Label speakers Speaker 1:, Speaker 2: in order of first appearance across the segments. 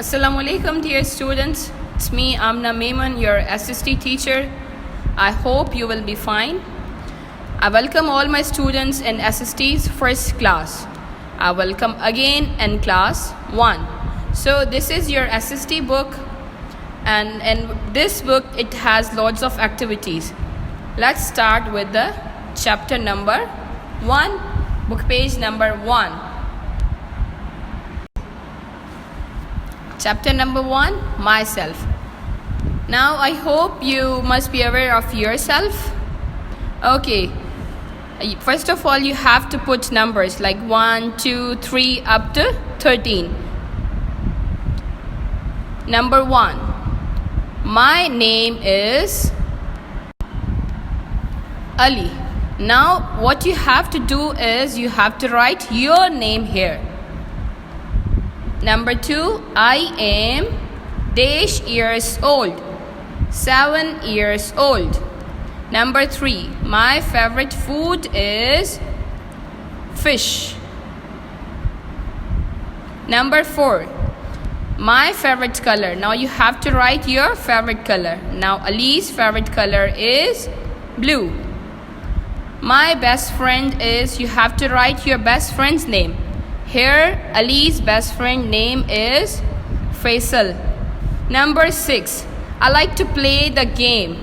Speaker 1: Assalamu alaikum dear students. It's me Amna Maiman, your SST teacher. I hope you will be fine. I welcome all my students in SST's first class. I welcome again in class 1. So this is your SST book, and in this book it has lots of activities. Let's start with the chapter number 1, book page number 1. Chapter number 1, myself. Now I hope you must be aware of yourself. Okay, first of all you have to put numbers like 1, 2, 3 up to 13. Number 1, my name is Ali. Now what you have to do is you have to write your name here. Number 2, I am dash years old, 7 years old. Number 3, my favorite food is fish. Number 4, my favorite color. Now you have to write your favorite color. Now Ali's favorite color is blue. My best friend is, you have to write your best friend's name. Here Ali's best friend name is Faisal. Number 6, I like to play the game.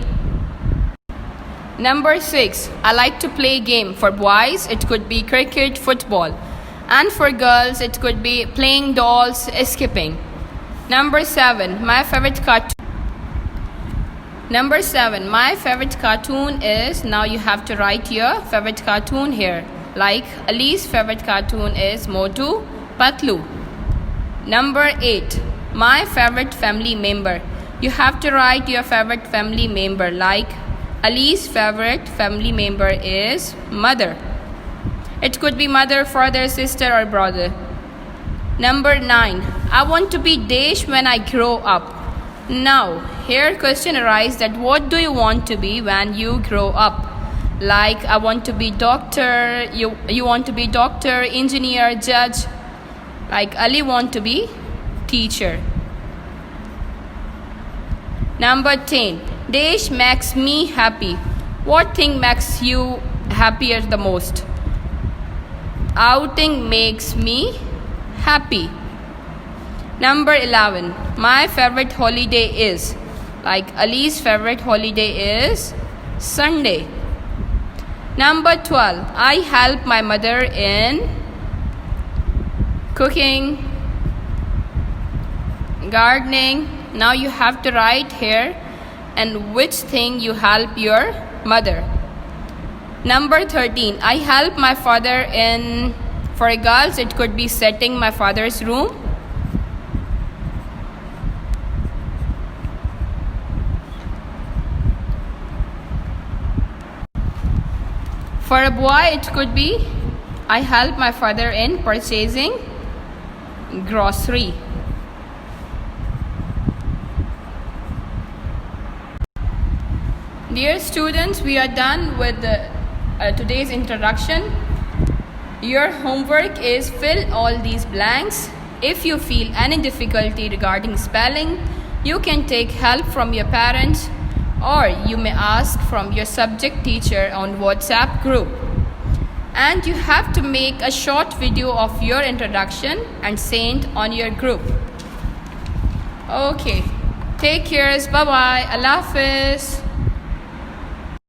Speaker 1: Number 6, I like to play game. For boys it could be cricket, football, and for girls it could be playing dolls, skipping. Number 7, my favorite cartoon. Number 7, my favorite cartoon is, now you have to write your favorite cartoon here. Like Ali's favorite cartoon is Motu Patlu. Number 8, my favorite family member. You have to write your favorite family member. Like Ali's favorite family member is mother. It could be mother, father, sister, or brother. Number 9, I want to be dash when I grow up. Now here question arises that what do you want to be when you grow up? Like I want to be doctor, you want to be doctor, engineer, judge. Like Ali want to be teacher. Number 10, dash makes me happy. What thing makes you happier the most? Outing makes me happy. Number 11, my favorite holiday is, like Ali's favorite holiday is Sunday. Number 12, I help my mother in cooking, gardening. Now you have to write here and which thing you help your mother. Number 13, I help my father in, for girls it could be setting my father's room. For a boy it could be, I help my father in purchasing grocery. Dear students, we are done with today's introduction. Your homework is fill all these blanks. If you feel any difficulty regarding spelling, you can take help from your parents, or you may ask from your subject teacher on WhatsApp group. And you have to make a short video of your introduction and send on your group. Okay, take care, bye bye, Allah Hafiz.